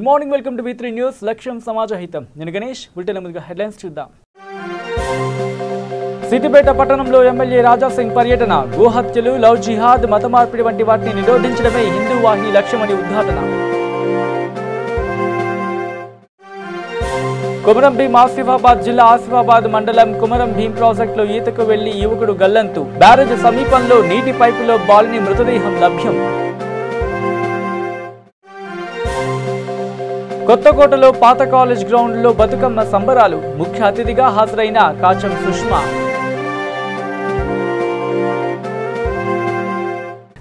Good morning, welcome to V3 news. లక్ష్యం సమాజహితం. నేను Ganesh. Bulletin ముందుగా హెడ్లైన్స్ చూద్దాం. సిద్దిపేట పట్టణంలో ఎమ్మెల్యే రాజాసింగ్ పర్యటన. గోహత్యలు, లవ్ జిహాద్, మత మార్పిడి వంటి వాటిని నిరోధించడమే హిందూ వాహిని లక్ష్యమని ఉద్ఘాటన. కొమరం భీం ఆసిఫాబాద్ జిల్లా ఆసిఫాబాద్ మండలం కొమరం భీం ప్రాజెక్టులో ఈతకు వెళ్లి యువకుడు గల్లంతు. బ్యారేజ్ సమీపంలో నీటి పైపులో బాలుని మృతదేహం లభ్యం. కొత్తకోటలో పాత కాలేజ్ గ్రౌండ్లో బతుకమ్మ సంబరాలు. ముఖ్య అతిథిగా హాజరైన కాచం సుష్మా.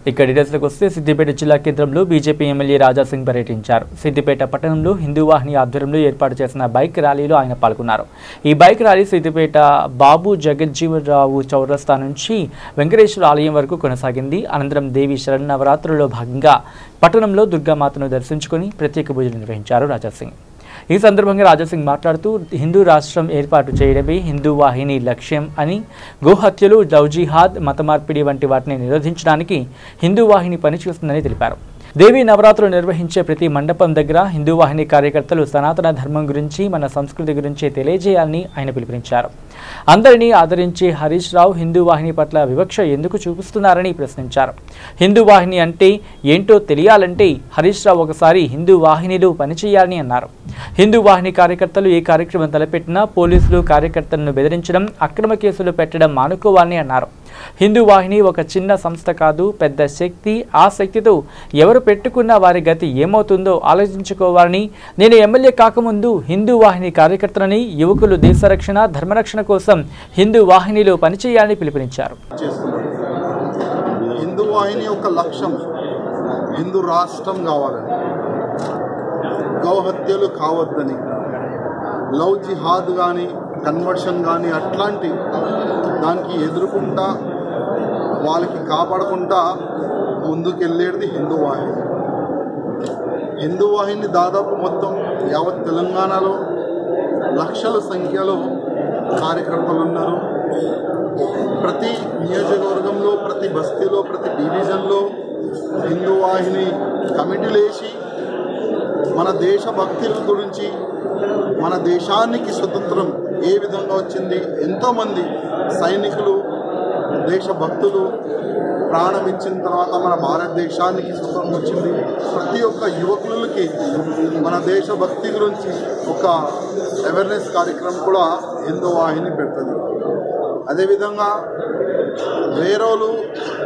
ఇక డీటెయిల్స్లోకి వస్తే సిద్దిపేట జిల్లా కేంద్రంలో బీజేపీ ఎమ్మెల్యే రాజాసింగ్ పర్యటించారు. సిద్దిపేట పట్టణంలో హిందూ వాహిని ఆధ్వర్యంలో ఏర్పాటు చేసిన బైక్ ర్యాలీలో ఆయన పాల్గొన్నారు. ఈ బైక్ ర్యాలీ సిద్దిపేట బాబు జగజ్జీవనరావు చౌరస్తా నుంచి వెంకటేశ్వర ఆలయం వరకు కొనసాగింది. అనంతరం దేవి శరన్నవరాత్రుల్లో భాగంగా పట్టణంలో దుర్గామాతను దర్శించుకుని ప్రత్యేక పూజలు నిర్వహించారు రాజాసింగ్. ఈ సందర్భంగా రాజాసింగ్ మాట్లాడుతూ హిందూ రాష్ట్రం ఏర్పాటు చేయడమే హిందూ వాహిని లక్ష్యం అని, గోహత్యలు, లవ్ జిహాద్, మత మార్పిడి వంటి వాటిని నిరోధించడానికి హిందూ వాహిని పనిచేస్తుందని తెలిపారు. దేవీ నవరాత్రులు నిర్వహించే ప్రతి మండపం దగ్గర హిందూ వాహిని కార్యకర్తలు సనాతన ధర్మం గురించి, మన సంస్కృతి గురించి తెలియజేయాలని ఆయన పిలుపునిచ్చారు. అందరినీ ఆదరించే హరీష్ రావు హిందూ వాహిని పట్ల వివక్ష ఎందుకు చూపిస్తున్నారని ప్రశ్నించారు. హిందూ వాహిని అంటే ఏంటో తెలియాలంటే హరీష్ రావు ఒకసారి హిందూ వాహినిలో పనిచేయాలని అన్నారు. హిందూ వాహిని కార్యకర్తలు ఏ కార్యక్రమం తలపెట్టినా పోలీసులు కార్యకర్తలను బెదిరించడం, అక్రమ కేసులు పెట్టడం మానుకోవాలని అన్నారు. హిందూ వాహిని ఒక చిన్న సంస్థ కాదు, పెద్ద శక్తి. ఆ శక్తితో ఎవరు పెట్టుకున్న వారి గతి ఏమవుతుందో ఆలోచించుకోవాలని, నేను ఎమ్మెల్యే కాకముందు హిందూ వాహిని కార్యకర్తలని, యువకులు దేశ రక్షణ, ధర్మరక్షణ కోసం హిందూ వాహినిలో పనిచేయాలని పిలుపునిచ్చారు. హిందూ వాహిని ఒక లక్ష్యం హిందూ రాష్ట్రం కావాలని, గౌహత్యలు కావద్దని, లవ్ జిహాద్ కానీ కన్వర్షన్ కానీ అట్లాంటి దానికి ఎదుర్కొంటా వాళ్ళకి కాపాడకుండా ముందుకెళ్ళేది హిందూ వాహిని. హిందూ వాహిని దాదాపు మొత్తం యావత్ తెలంగాణలో లక్షల సంఖ్యలో కార్యకర్తలు ఉన్నారు. ప్రతి నియోజకవర్గంలో, ప్రతి బస్తీలో, ప్రతి డివిజన్లో హిందూ వాహిని కమిటీలు వేసి మన దేశభక్తి గురించి, మన దేశానికి స్వతంత్రం ఏ విధంగా వచ్చింది, ఎంతోమంది సైనికులు, దేశభక్తులు ప్రాణం ఇచ్చిన తర్వాత మన భారతదేశానికి స్వతంత్రం వచ్చింది. ప్రతి ఒక్క యువకులకి మన దేశభక్తి గురించి ఒక అవేర్నెస్ కార్యక్రమం కూడా హిందూ వాహిని పెడుతుంది. అదేవిధంగా వేరేలు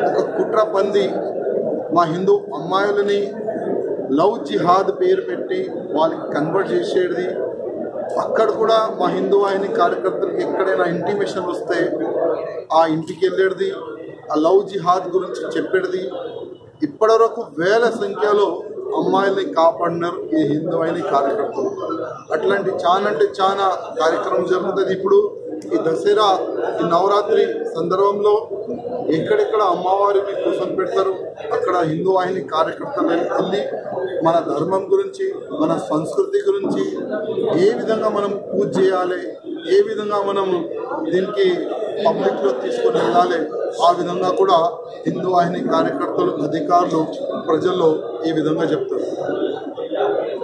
ఒక కుట్ర పంది మా హిందూ అమ్మాయిలని లవ్ జిహాద్ పేరు పెట్టి వాళ్ళకి కన్వర్ట్ చేసేది. అక్కడ కూడా మా హిందూ వాహిని కార్యకర్తలకు ఎక్కడైనా ఇంటిమేషన్ వస్తే ఆ ఇంటికి వెళ్ళేది, ఆ లవ్ జిహాద్ గురించి చెప్పేది. ఇప్పటివరకు వేల సంఖ్యలో అమ్మాయిల్ని కాపాడినారు ఈ హిందూ వాహిని కార్యకర్తలు. అట్లాంటి చాలా కార్యక్రమం జరుగుతుంది. ఇప్పుడు ఈ దసరా, ఈ నవరాత్రి సందర్భంలో ఎక్కడెక్కడ అమ్మవారిని కూర్చొని పెడతారు, అక్కడ హిందూ వాహిని కార్యకర్తలు వెళ్ళి మన ధర్మం గురించి, మన సంస్కృతి గురించి, ఏ విధంగా మనం పూజ చేయాలి, ఏ విధంగా మనం దీనికి పబ్లిక్లో తీసుకొని వెళ్ళాలి, ఆ విధంగా కూడా హిందూ వాహిని కార్యకర్తలు, అధికారులు ప్రజల్లో ఈ విధంగా చెప్తారు.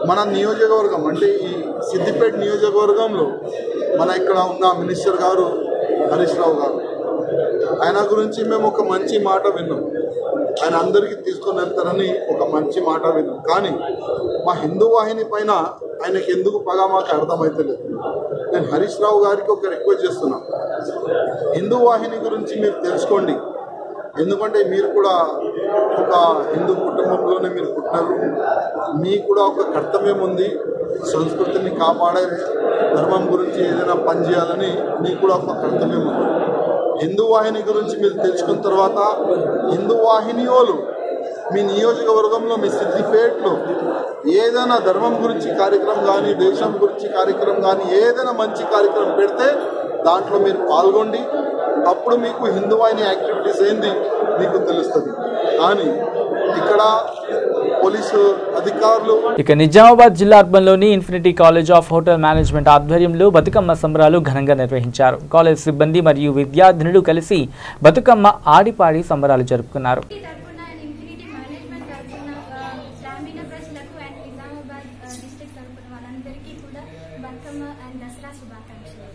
మన నియోజకవర్గం అంటే ఈ సిద్దిపేట నియోజకవర్గంలో మన ఇక్కడ ఉన్న మినిస్టర్ గారు హరీష్ రావు గారు, ఆయన గురించి మేము ఒక మంచి మాట విన్నాం. ఆయన అందరికీ తీసుకొని వెళ్తారని ఒక మంచి మాట విన్నాం. కానీ మా హిందూ వాహిని పైన ఆయనకి ఎందుకు పగ మాకు అర్థమవుతలేదు. నేను హరీష్ రావు గారికి ఒక రిక్వెస్ట్ చేస్తున్నాను, హిందూ వాహిని గురించి మీరు తెలుసుకోండి. ఎందుకంటే మీరు కూడా ఒక హిందూ కుటుంబంలోనే మీరు పుట్టినారు. మీకు కూడా ఒక కర్తవ్యం ఉంది, సంస్కృతిని కాపాడే, ధర్మం గురించి ఏదైనా పని చేయాలని మీకు కూడా ఒక కర్తవ్యం ఉంది. హిందూ వాహిని గురించి మీరు తెలుసుకున్న తర్వాత హిందూ వాహిని వాళ్ళు మీ నియోజకవర్గంలో, మీ సిద్దిపేటలో ఏదైనా ధర్మం గురించి కార్యక్రమం కానీ, దేశం గురించి కార్యక్రమం కానీ, ఏదైనా మంచి కార్యక్రమం పెడితే దాంట్లో మీరు పాల్గొండి. అప్పుడు మీకు హిందూ వాహిని యాక్టివిటీస్ ఏంది మీకు తెలుస్తుంది. కానీ ఇక్కడ పోలీసు అధికారులు. ఇక నిజామాబాద్ జిల్లా అర్బన్లోని infinity college of hotel management ఆధ్వర్యంలో బతుకమ్మ సంబరాలు ఘనంగా నిర్వహించారు. కాలేజ్ సిబ్బంది మరియు విద్యార్థినులు కలిసి బతుకమ్మ ఆడిపాడి సంబరాలు జరుపుకున్నారు. బతుకమ్మ అండ్ దసరా శుభాకాంక్షలు.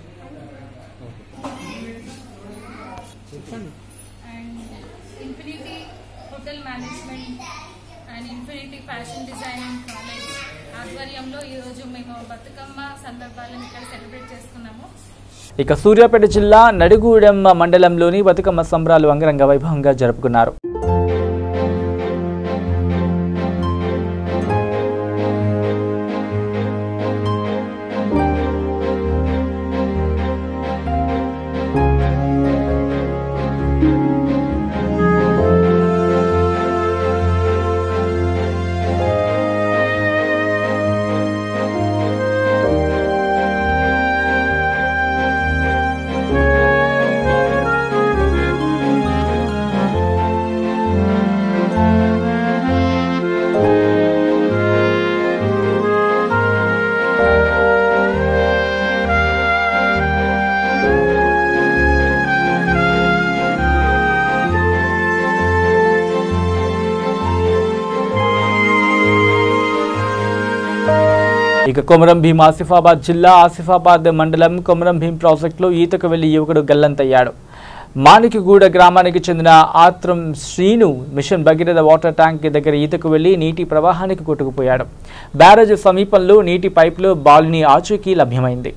And infinity hotel management and infinity fashion designing college ఆధ్వర్యంలో ఈరోజు మేము బతుకమ్మ సందర్భాలను ఇక్కడ సెలబ్రేట్ చేసుకున్నాము. ఇక సూర్యాపేట జిల్లా నడిగూడెం మండలంలోని బతుకమ్మ సంబరాలు అంగరంగ వైభవంగా జరుపుకున్నారు. ఇక కొమరం భీం ఆసిఫాబాద్ జిల్లా ఆసిఫాబాద్ మండలం కొమరం భీం ప్రాజెక్టులో ఈతకు వెళ్లి యువకుడు గల్లంతయ్యాడు. మాణికిగూడ గ్రామానికి చెందిన Athram Srinu mission Bhagiratha water tank దగ్గర ఈతకు వెళ్లి నీటి ప్రవాహానికి కొట్టుకుపోయాడు. బ్యారేజ్ సమీపంలో నీటి పైపులో బాలుని ఆచూకీ లభ్యమైంది.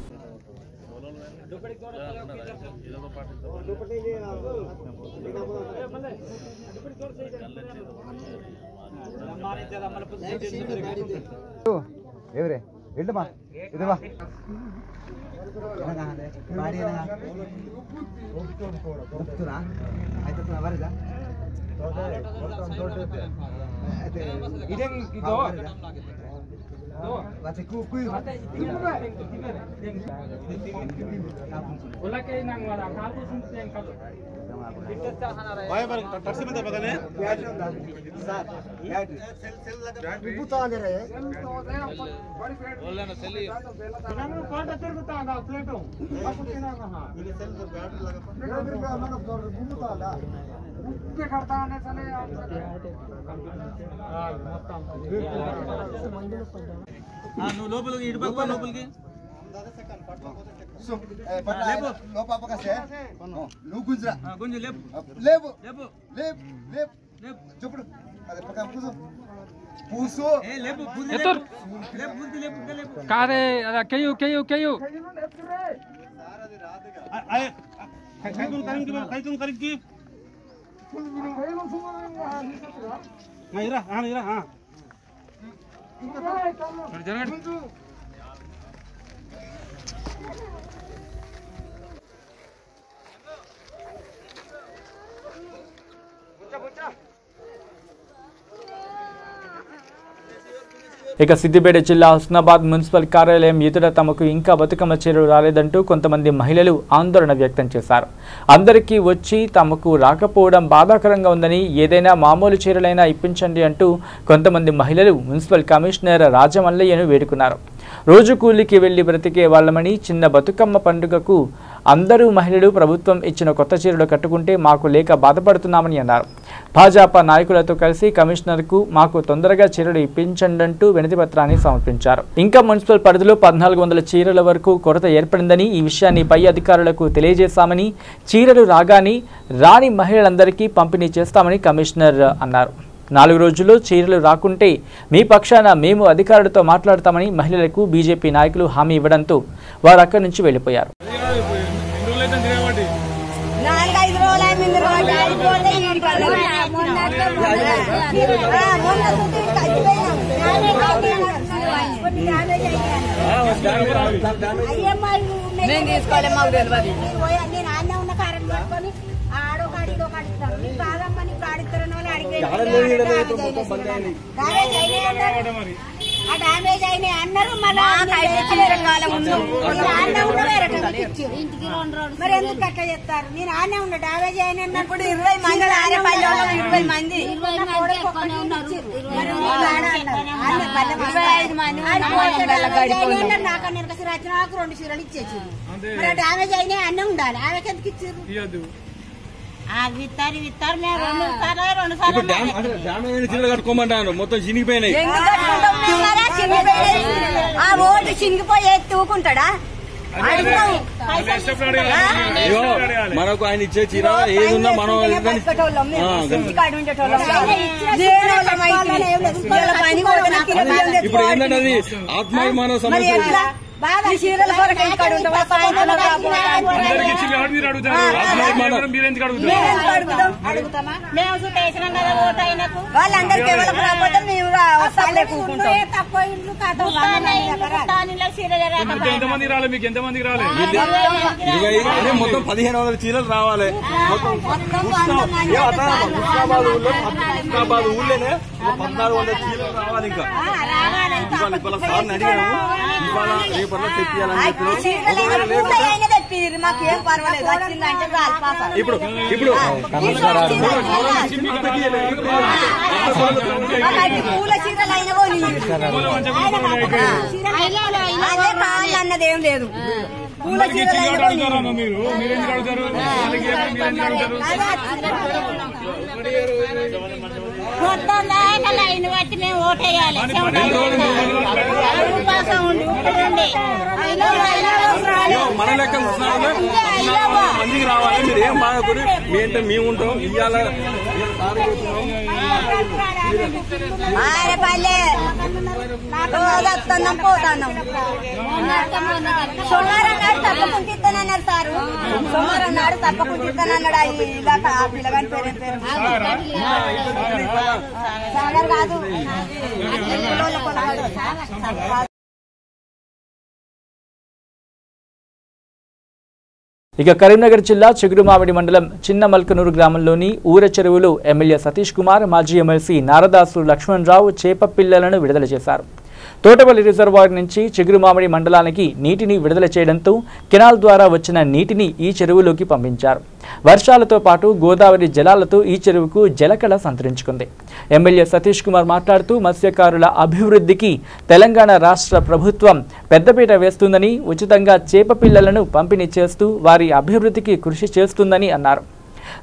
లోపలికి ఇటు పక్క లోపలికి నువ్వు గుంజరా గుంజు లేపు లేపు లేపు లేపు లేపు లేపు చెప్పుడు అదే పక్క పూసు పూసు లేపు లేపు లేపు లేపు లేపు కారే అలా కేయు కేయు కేయు కైతున్ కరికి ఇరా ఇరా జరగండి. ఇక సిద్దిపేట జిల్లా హుస్నాబాద్ మున్సిపల్ కార్యాలయం ఎదుట తమకు ఇంకా బతుకమ్మ చీరలు రాలేదంటూ కొంతమంది మహిళలు ఆందోళన వ్యక్తం చేశారు. అందరికీ వచ్చి తమకు రాకపోవడం బాధాకరంగా ఉందని, ఏదైనా మామూలు చీరలైనా ఇప్పించండి అంటూ కొంతమంది మహిళలు మున్సిపల్ కమిషనర్ రాజమల్లయ్యను వేడుకున్నారు. రోజు కూలికి వెళ్లి బ్రతికే వాళ్ళమని, చిన్న బతుకమ్మ పండుగకు అందరూ మహిళలు ప్రభుత్వం ఇచ్చిన కొత్త చీరలు కట్టుకుంటే మాకు లేక బాధపడుతున్నామని అన్నారు. భాజపా నాయకులతో కలిసి కమిషనర్కు మాకు తొందరగా చీరలు ఇప్పించండంటూ వినతి పత్రాన్ని సమర్పించారు. ఇంకా మున్సిపల్ పరిధిలో 1400 చీరల వరకు కొరత ఏర్పడిందని, ఈ విషయాన్ని పై అధికారులకు తెలియజేశామని, చీరలు రాగానే రాని మహిళలందరికీ పంపిణీ చేస్తామని కమిషనర్ అన్నారు. 4 రోజుల్లో చీరలు రాకుంటే మీ పక్షాన మేము అధికారులతో మాట్లాడతామని మహిళలకు బీజేపీ నాయకులు హామీ ఇవ్వడంతో వారు అక్కడి నుంచి వెళ్లిపోయారు. డ్యామేజ్ అయినాయి అన్నారు. మరి ఎందుకు అట్లా చెప్తారు? నేను ఆనే ఉన్నా డ్యామేజ్ అయిన అన్నప్పుడు 20 మంది 20 మంది నాకు నేను రచనకు 2 చీరలు ఇచ్చేసి మరి డ్యామేజ్ అయినాయి అన్నీ ఉండాలి. ఆమెకి ఎందుకు ఇచ్చారు? కట్టుకోమంటాను మొత్తం చినిగిపోయినాయి. చినిగిపోయి తూకుంటాడా మనకు ఆయన ఇచ్చే చీర ఏదున్నా మనం ఇప్పుడు ఏంటంటే అది ఆత్మాభిమాన సమస్య. మొత్తం 1500 చీరలు రావాలి. హుస్నాబాద్ ఊళ్ళోనే 1400 చీరలు రావాలి. ఇంకా ఇవాళ సార్ని అడిగాము, ఇవాళ రేపట్లో తెప్పియాలని ఇప్పుడు అన్నదేం లేదు. పూల లైన్ బట్టి మేము ఓటేయాలి. మన లెక్క మందికి రావాలి. మీరు ఏం బాధపడి మీ అంటే మేము ఉంటాం. ఇవాళ పోతాను సోమవారం నాడు తప్పకుండా ఇస్తానన్నారు సారు. సోమవారం నాడు తప్పకుండా ఇస్తానన్నాడు. ఇలా పిల్లగాని పేరు సాగర్ కాదు. ఇక కరీంనగర్ జిల్లా చిగురుమామిడి మండలం చిన్న మల్కనూరు గ్రామంలోని ఊర చెరువులో ఎమ్మెల్యే సతీష్ కుమార్, మాజీ ఎమ్మెల్సీ నారదాసు లక్ష్మణరావు చేప పిల్లలను విడుదల చేశారు. తోటపల్లి రిజర్వాయర్ నుంచి చిగురుమామిడి మండలానికి నీటిని విడుదల చేయడంతో కెనాల్ ద్వారా వచ్చిన నీటిని ఈ చెరువులోకి పంపించారు. వర్షాలతో పాటు గోదావరి జలాలతో ఈ చెరువుకు జలకళ సంతరించుకుంది. ఎమ్మెల్యే సతీష్ కుమార్ మాట్లాడుతూ మత్స్యకారుల అభివృద్ధికి తెలంగాణ రాష్ట్ర ప్రభుత్వం పెద్దపీట వేస్తుందని, ఉచితంగా చేప పిల్లలను పంపిణీ చేస్తూ వారి అభివృద్ధికి కృషి చేస్తుందని అన్నారు.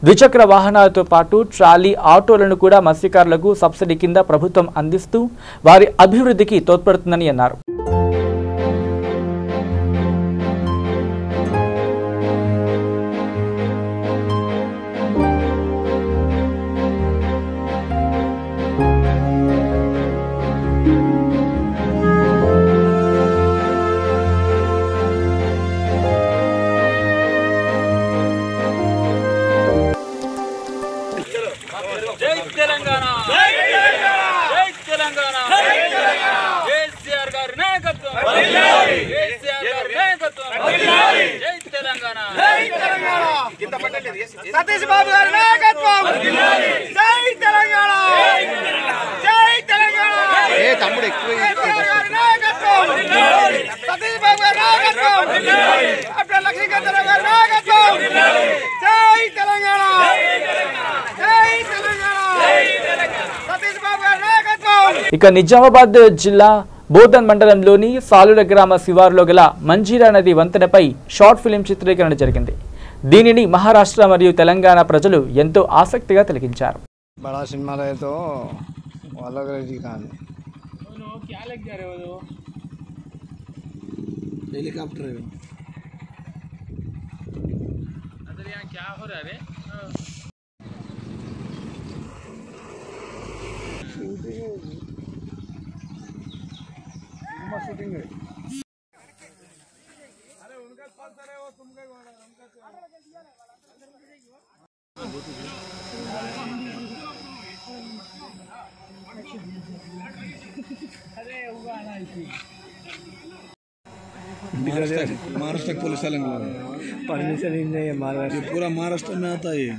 ద్విచక్ర వాహనాలతో పాటు ట్రాలీ, ఆటోలను కూడా మత్స్యకారులకు సబ్సిడీ కింద ప్రభుత్వం అందిస్తూ వారి అభివృద్ధికి తోడ్పడుతుందని అన్నారు. సతీష్ బాబు గారి నాయకత్వం. జై తెలంగాణ, జై తెలంగాణ. తమ్ముడు ఎక్కువ నాయకత్వం. సతీష్ బాబు గారి నాయకత్వం. డాక్టర్ లక్ష్మీకాంతరావు గారి నాయకత్వం. జై తెలంగాణ, జై తెలంగాణ. సతీష్ బాబు గారి నాయకత్వం. ఇక నిజామాబాద్ జిల్లా బోధన్ మండలంలోని సాలుల గ్రామ శివారులో గల మంజీరా నది వంతెనపై షార్ట్ ఫిలిం చిత్రీకరణ జరిగింది. దీనిని మహారాష్ట్ర మరియు తెలంగాణ ప్రజలు ఎంతో ఆసక్తిగా తిలకించారు. బడా సినిమాలతో హెలికాప్టర్ शूटिंग है. महाराष्ट्र पुलिस वाले परमिशन ही नहीं है. महाराष्ट्र पूरा महाराष्ट्र में आता है.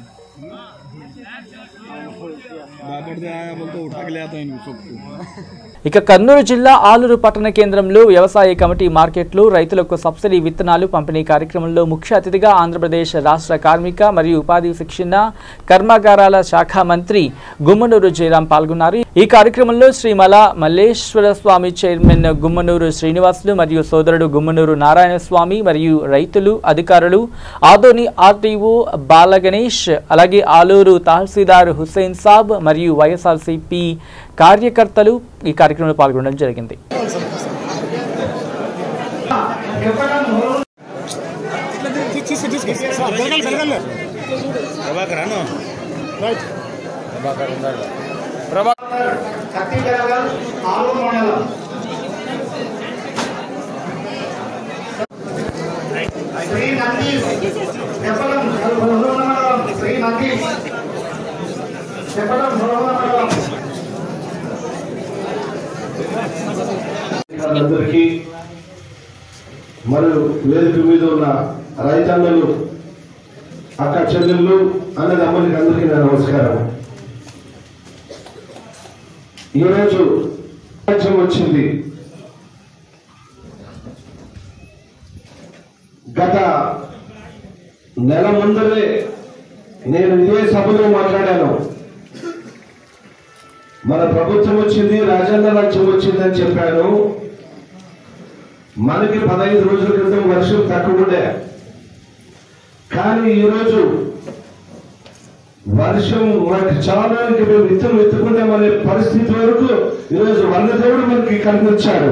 ఇక కర్నూలు జిల్లా ఆలూరు పట్టణ కేంద్రంలో వ్యవసాయ కమిటీ మార్కెట్లు, రైతులకు సబ్సిడీ విత్తనాలు పంపిణీ కార్యక్రమంలో ముఖ్య అతిథిగా ఆంధ్రప్రదేశ్ రాష్ట్ర కార్మిక మరియు ఉపాధి శిక్షణ కర్మాగారాల శాఖ మంత్రి గుమ్మనూరు జయరాం పాల్గొన్నారు. ఈ కార్యక్రమంలో శ్రీమల మల్లేశ్వర స్వామి చైర్మన్ గుమ్మనూరు శ్రీనివాసులు మరియు సోదరుడు గుమ్మనూరు నారాయణ స్వామి మరియు రైతులు, అధికారులు, ఆదోని ఆర్టీఓ బాలగణేష్, అలాగే ఆలూరు తహసీల్దార్ హుస్సేన్ సాబ్ మరియు వైఎస్ఆర్సీపీ కార్యకర్తలు ఈ కార్యక్రమంలో పాల్గొనడం జరిగింది. అందరికీ మరియు వేదిక మీద ఉన్న రైతన్నలు, అక్క చెల్లెళ్ళు, అన్నదమ్ములకి అందరికీ నా నమస్కారం. ఈరోజు వచ్చింది. గత నెల ముందరే నేను ఇదే సభలో మాట్లాడాను. మన ప్రభుత్వం వచ్చింది, రాజన్న రాజ్యం వచ్చిందని చెప్పాను. మనకి 15 రోజుల క్రితం వర్షం తక్కువ ఉండే, కానీ ఈరోజు వర్షం మనకి చాలా మేము ఎత్తుకుంటామనే పరిస్థితి వరకు ఈరోజు వర్ణదేవుడు మనకి కనిపించాడు.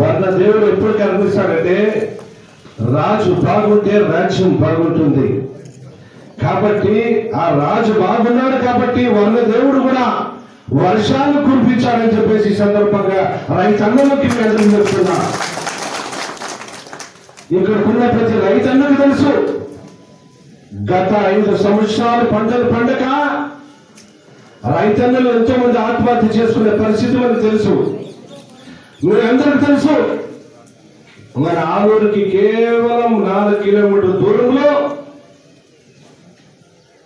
వర్ణదేవుడు ఎప్పుడు కనిపిస్తాడంటే రాజు బాగుంటే రాజ్యం బాగుంటుంది. కాబట్టి ఆ రాజు బాగున్నాడు కాబట్టి వర్ణదేవుడు కూడా వర్షాలు కురిపించాలని చెప్పేసి ఈ సందర్భంగా రైతన్నలకి ప్రజలు చెప్తున్నా. ఇక్కడకున్న ప్రతి రైతన్నకు తెలుసు, గత 5 సంవత్సరాలు పంటలు పండక రైతన్నలు ఎంతో మంది ఆత్మహత్య చేసుకునే పరిస్థితి మనకు తెలుసు. మీరందరికీ తెలుసు, మన ఆలూరుకి కేవలం 4 కిలోమీటర్ల దూరంలో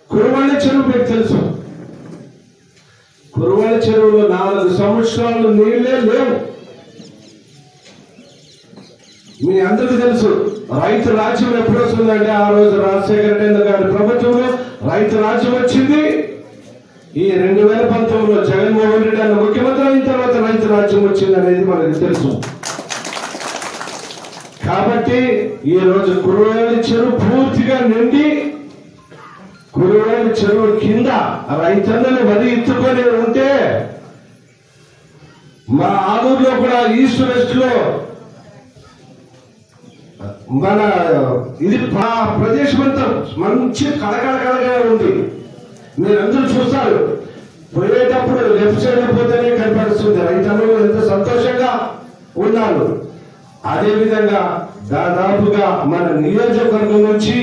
కురువాళ్ళ చెరువు మీకు తెలుసు. కురువాళ్ళ చెరువులో 4 సంవత్సరాలు నీళ్లే లేవు. మీ అందరికీ తెలుసు, రైతు రాజ్యం ఎప్పుడు వస్తుందంటే ఆ రోజు రాజశేఖర రెడ్డి గారి ప్రభుత్వంలో రైతు రాజ్యం వచ్చింది. ఈ 2019లో జగన్మోహన్ రెడ్డి అన్న ముఖ్యమంత్రి అయిన తర్వాత రైతు రాజ్యం వచ్చింది అనేది మనకు తెలుసు. కాబట్టి ఈ రోజు కురువాళ్ళ చెరువు పూర్తిగా నిండి, కురువాళ్ళ చెరువు కింద రైతన్నలు వరి ఎత్తుకొని ఉంటే మా ఆలూరులో కూడా ఈస్ట్ వెస్ట్ లో మన ఇది ప్రదేశం అంతా మంచి కళకళగా ఉంది. మీరందరూ చూస్తారు, పోయేటప్పుడు లెఫ్ట్ సైడ్ పోతేనే కనిపిస్తుంది రైతన్నలు ఎంత సంతోషంగా ఉన్నారు. అదేవిధంగా దాదాపుగా మన నియోజకవర్గం నుంచి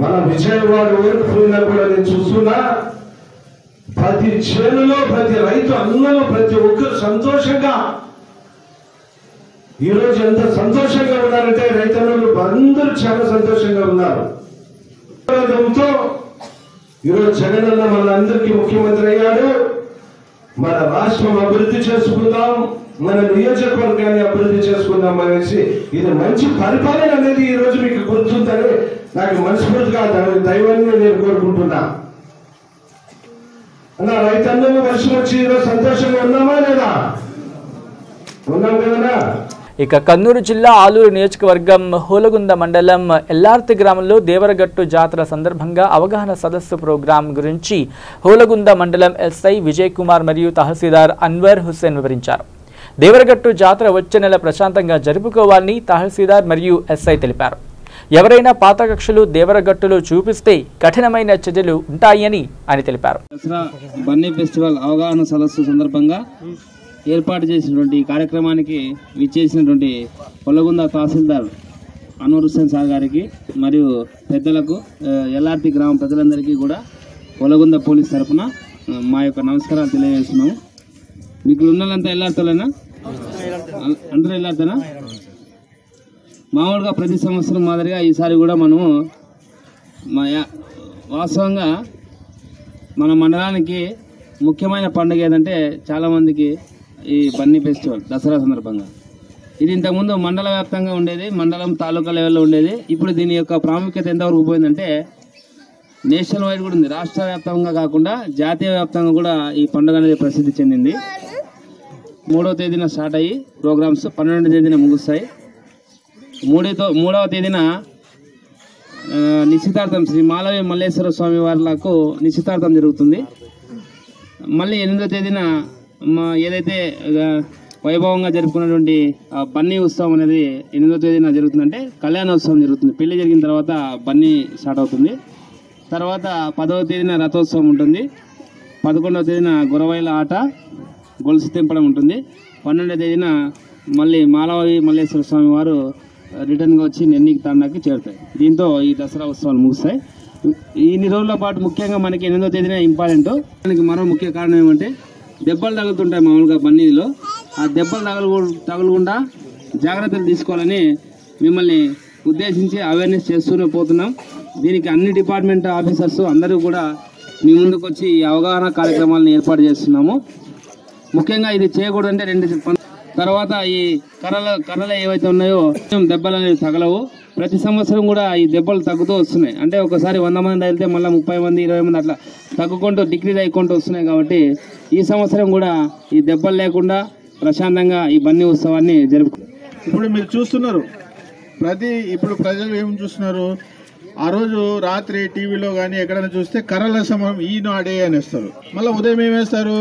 మన విజయవాడ వరకు పోయినా కూడా నేను చూస్తున్నా, ప్రతి చేనులో ప్రతి రైతు అన్నలు ప్రతి ఒక్కరు సంతోషంగా ఈరోజు ఎంత సంతోషంగా ఉన్నారంటే రైతన్నలు అందరూ చాలా సంతోషంగా ఉన్నారు. ఈరోజు జగన్ అన్న మనందరికీ ముఖ్యమంత్రి అయ్యాడు. మన రాష్ట్రం అభివృద్ధి చేసుకుందాం, మన నియోజకవర్గాన్ని అభివృద్ధి చేసుకుందాం అనేసి ఇది మంచి పరిపాలన అనేది ఈ రోజు మీకు గుర్తుందని నాకు మనస్ఫూర్తిగా దైవాన్ని నేను కోరుకుంటున్నా. అన్న రైతన్నలు వర్షం వచ్చి ఈరోజు సంతోషంగా ఉన్నామా లేదా? ఉన్నాం కదా. ఇక కన్నూరు జిల్లా ఆలూరు నియోజకవర్గం హోలగుంద మండలం ఎల్లార్తి గ్రామంలో దేవరగట్టు జాతర సందర్భంగా అవగాహన సదస్సు ప్రోగ్రాం గురించి హోలగుంద మండలం ఎస్ఐ విజయ్ కుమార్ మరియు తహసీల్దార్ అన్వర్ హుస్సేన్ వివరించారు. దేవరగట్టు జాతర వచ్చే నెల ప్రశాంతంగా జరుపుకోవాలని తహసీల్దార్ మరియు ఎస్ఐ తెలిపారు. ఎవరైనా పాత కక్షలు దేవరగట్టులో చూపిస్తే కఠినమైన చర్యలు ఉంటాయని ఆయన తెలిపారు. బన్నీ ఫెస్టివల్ అవగాహన సదస్సు సందర్భంగా ఏర్పాటు చేసినటువంటి ఈ కార్యక్రమానికి విచ్చేసినటువంటి హోలగుంద తహసీల్దార్ అన్వర్ హుస్సేన్ సార్ గారికి మరియు పెద్దలకు, ఎల్ఆర్టీ గ్రామ ప్రజలందరికీ కూడా హోలగుంద పోలీస్ తరఫున మా యొక్క నమస్కారాలు తెలియజేస్తున్నాము. మీకు ఉన్నదంతా ఎల్లార్తోలేనా? అందరూ ఎల్లార్తేనా? మామూలుగా ప్రతి సంవత్సరం మాదిరిగా ఈసారి కూడా మనము వాస్తవంగా మన మండలానికి ముఖ్యమైన పండుగ ఏదంటే చాలామందికి ఈ బన్నీ ఫెస్టివల్ దసరా సందర్భంగా. ఇది ఇంతకుముందు మండల వ్యాప్తంగా ఉండేది, మండలం తాలూకా లెవెల్లో ఉండేది. ఇప్పుడు దీని యొక్క ప్రాముఖ్యత ఎంతవరకు పోయిందంటే నేషనల్ వైడ్ కూడా ఉంది. రాష్ట్ర వ్యాప్తంగా కాకుండా జాతీయ వ్యాప్తంగా కూడా ఈ పండుగ అనేది ప్రసిద్ధి చెందింది. 3వ తేదీన స్టార్ట్ అయ్యి ప్రోగ్రామ్స్ 12వ తేదీన ముగుస్తాయి. 3వ తేదీన నిశ్చితార్థం శ్రీ మాలవి మల్లేశ్వర స్వామి వారికి నిశ్చితార్థం జరుగుతుంది. మళ్ళీ 8వ తేదీన ఏదైతే వైభవంగా జరుపుకున్నటువంటి బన్నీ ఉత్సవం అనేది 8వ తేదీన జరుగుతుందంటే కళ్యాణోత్సవం జరుగుతుంది. పెళ్లి జరిగిన తర్వాత బన్నీ స్టార్ట్ అవుతుంది. తర్వాత 10వ తేదీన రథోత్సవం ఉంటుంది. 11వ తేదీన గురవైల ఆట గొలుసు తెంపడం ఉంటుంది. 12వ తేదీన మళ్ళీ మాలవి మల్లేశ్వర స్వామి వారు రిటర్న్గా వచ్చి నెన్నికి తాండాకి చేరుతాయి. దీంతో ఈ దసరా ఉత్సవాలు ముగుస్తాయి. ఇన్ని రోజుల పాటు ముఖ్యంగా మనకి 8వ తేదీన ఇంపార్టెంట్. దానికి మరో ముఖ్య కారణం ఏమంటే దెబ్బలు తగులుతుంటాయి మామూలుగా బన్నీలో. ఆ దెబ్బలు తగలకుండా జాగ్రత్తలు తీసుకోవాలని మిమ్మల్ని ఉద్దేశించి అవేర్నెస్ చేస్తూనే పోతున్నాం. దీనికి అన్ని డిపార్ట్మెంట్ ఆఫీసర్స్ అందరూ కూడా మీ ముందుకు వచ్చి ఈ అవగాహన కార్యక్రమాలను ఏర్పాటు చేస్తున్నాము. ముఖ్యంగా ఇది చేయకూడదంటే 2 తర్వాత ఈ కర్రలు ఏవైతే ఉన్నాయో దెబ్బలు అనేవి తగలవు. ప్రతి సంవత్సరం కూడా ఈ దెబ్బలు తగ్గుతూ వస్తున్నాయి. అంటే ఒకసారి 100 మంది అయితే మళ్ళీ 30 మంది 20 మంది అట్లా తగ్గుకుంటూ డిక్రీజ్ అయికుంటూ వస్తున్నాయి. కాబట్టి ఈ సంవత్సరం కూడా ఈ దెబ్బలు లేకుండా ప్రశాంతంగా ఈ బన్నీ ఉత్సవాన్ని జరుపుకుంటారు. ఇప్పుడు మీరు చూస్తున్నారు ఇప్పుడు ప్రజలు ఏం చూస్తున్నారు, ఆ రోజు రాత్రి టీవీలో కానీ ఎక్కడైనా చూస్తే కర్రల సమరం ఈనాడే అనేస్తారు. మళ్ళీ ఉదయం ఏమేస్తారు,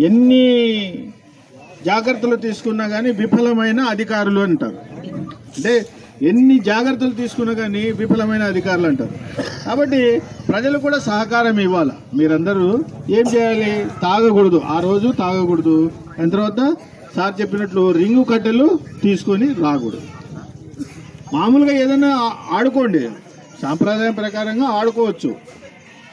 ఎన్ని జాగ్రత్తలు తీసుకున్నా కానీ విఫలమైన అధికారులు అంటారు. అంటే ఎన్ని జాగ్రత్తలు తీసుకున్నా కానీ విఫలమైన అధికారులు అంటారు. కాబట్టి ప్రజలు కూడా సహకారం ఇవ్వాలి. మీరందరూ ఏం చేయాలి, తాగకూడదు, ఆ రోజు తాగకూడదు. దాని తర్వాత సార్ చెప్పినట్లు రింగు కట్టెలు తీసుకొని రాకూడదు. మామూలుగా ఏదైనా ఆడుకోండి, సాంప్రదాయం ప్రకారంగా ఆడుకోవచ్చు.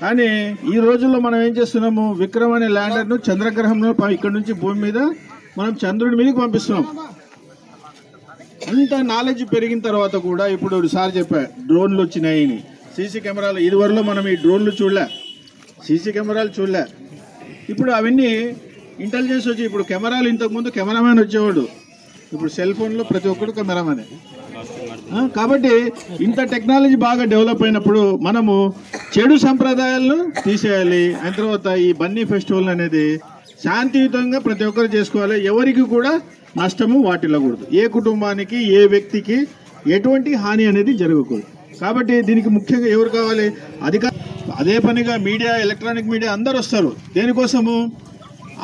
కానీ ఈ రోజుల్లో మనం ఏం చేస్తున్నాము, విక్రమ్ అనే ల్యాండర్ను చంద్రగ్రహంలో ఇక్కడ నుంచి భూమి మీద మనం చంద్రుడి మీదకి పంపిస్తున్నాం. అంత నాలెడ్జ్ పెరిగిన తర్వాత కూడా ఇప్పుడు సార్ చెప్పారు డ్రోన్లు వచ్చినాయని, సీసీ కెమెరాలు. ఇదివరలో మనం ఈ డ్రోన్లు చూడలే, సీసీ కెమెరాలు చూడలే. ఇప్పుడు అవన్నీ ఇంటెలిజెన్స్ వచ్చి, ఇప్పుడు కెమెరాలు ఇంతకుముందు కెమెరామ్యాన్ వచ్చేవాడు, ఇప్పుడు సెల్ ఫోన్లో ప్రతి ఒక్కరు కెమెరామ్యానే. కాబట్టి ఇంత టెక్నాలజీ బాగా డెవలప్ అయినప్పుడు మనము చెడు సంప్రదాయాలను తీసేయాలి. అయిన తర్వాత ఈ బన్నీ ఫెస్టివల్ అనేది శాంతియుతంగా ప్రతి ఒక్కరు చేసుకోవాలి. ఎవరికి కూడా నష్టము వాటిల్లకూడదు. ఏ కుటుంబానికి ఏ వ్యక్తికి ఎటువంటి హాని అనేది జరగకూడదు. కాబట్టి దీనికి ముఖ్యంగా ఎవరు కావాలి, అదే పనిగా మీడియా, ఎలక్ట్రానిక్ మీడియా అందరు వస్తారు. దేనికోసము,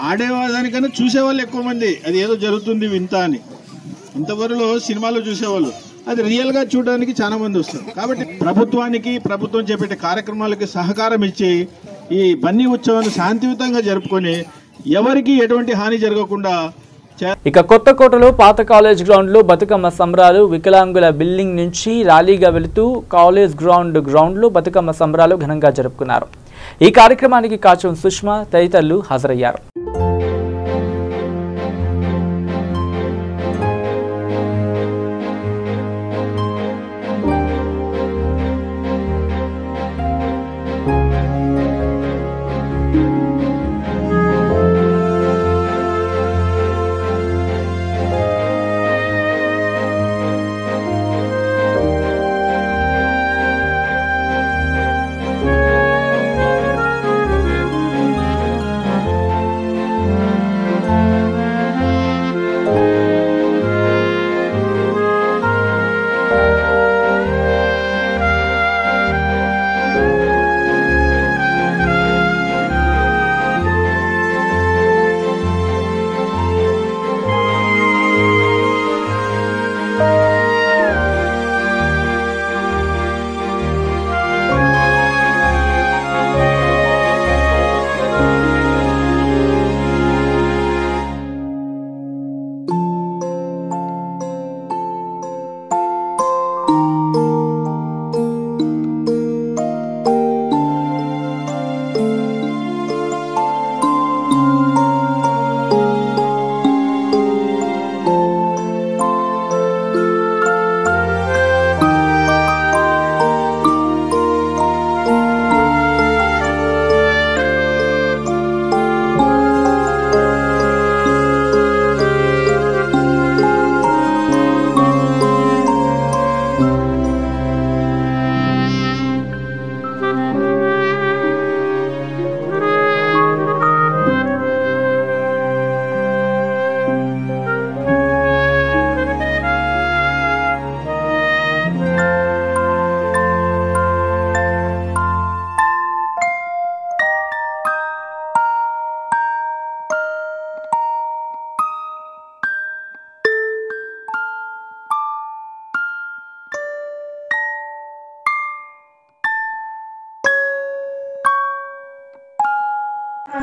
ఆడేదానికన్నా చూసేవాళ్ళు ఎక్కువ మంది. అది ఏదో జరుగుతుంది వింత అని. ఇంతవరకు సినిమాలో చూసేవాళ్ళు, అది రియల్గా చూడడానికి చాలా మంది వస్తారు. కాబట్టి ప్రభుత్వం చేపట్టే కార్యక్రమాలకి సహకారం ఇచ్చి ఈ బన్నీ ఉత్సవాన్ని శాంతియుతంగా జరుపుకొని ఎవరికి ఎటువంటి హాని జరగకుండా. ఇక కొత్తకోటలో పాత కాలేజ్ గ్రౌండ్లో బతుకమ్మ సంబరాలు. వికలాంగుల బిల్డింగ్ నుంచి ర్యాలీగా వెళుతూ కాలేజ్ గ్రౌండ్లో బతుకమ్మ సంబరాలు ఘనంగా జరుపుకున్నారు. ఈ కార్యక్రమానికి కాచం సుష్మా తదితరులు హాజరయ్యారు.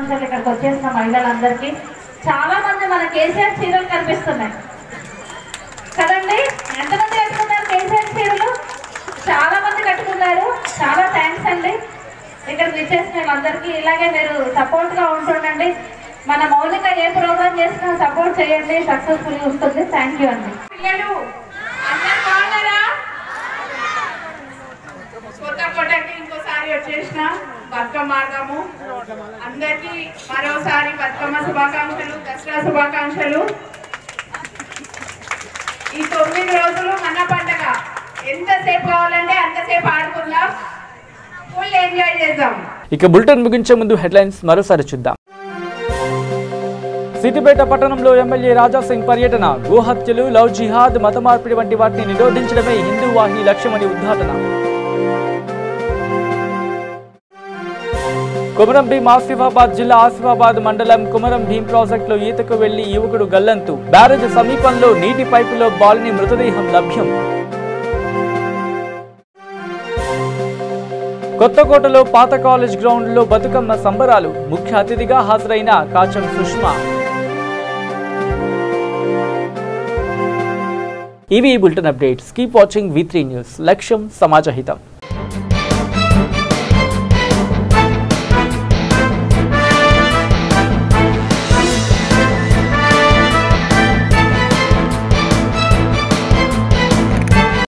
శుభాకాంక్షలు ఇక్కడికి వచ్చేసిన మహిళలందరికీ. చాలా మంది మన కేసీఆర్ చీరలు కనిపిస్తున్నాయి కదండి. ఎంతమంది కట్టుకున్నారు కేసీఆర్ చీరలు? చాలా మంది కట్టుకున్నారు. చాలా థ్యాంక్స్ అండి. ఇక్కడికి వచ్చేసిన వాళ్ళందరికీ ఇలాగే మీరు సపోర్ట్గా ఉంటుండండి. మన మౌలిక ఏ ప్రోగ్రామ్ చేసినా సపోర్ట్ చేయండి, సక్సెస్ఫుల్ ఉంటుంది. థ్యాంక్ యూ అండి. పిల్లలు అందరు బాగున్నారా? కొత్తకోటకి ఇంకోసారి వచ్చేసిన బతుకమ్మ ఆడదాము. అందరికీ మరోసారి బతుకమ్మ శుభాకాంక్షలు, దసరా శుభాకాంక్షలు. ఈ 9 రోజులు మన పండగ. ఎంతసేపు కావాలంటే అంతసేపు ఆడుకుందాం, ఫుల్ ఎంజాయ్ చేద్దాం. ఇక బులెటిన్ ముగించే ముందు హెడ్లైన్స్ మరోసారి చూద్దాం. సిద్దిపేట పట్టణంలో ఎమ్మెల్యే రాజాసింగ్ పర్యటన. గోహత్యలు, లవ్ జిహాద్, మత మార్పిడి వంటి వాటిని నిరోధించడమే హిందూ వాహిని లక్ష్యమని ఉద్ఘాటన. కొమరం భీం ఆసిఫాబాద్ జిల్లా ఆసిఫాబాద్ మండలం కొమరం భీం ప్రాజెక్టులో ఈతకు వెళ్లి యువకుడు గల్లంతు. బ్యారేజ్ సమీపంలో నీటి పైపులో బాలుని మృతదేహం లభ్యం. కొత్తకోటలో పాత కాలేజ్ గ్రౌండ్లో బతుకమ్మ సంబరాలు. ముఖ్య అతిథిగా హాజరైన కాచం సుష్మా. ఇవి bulletin updates. Keep watching V3 news. లక్ష్యం సమాజహితం.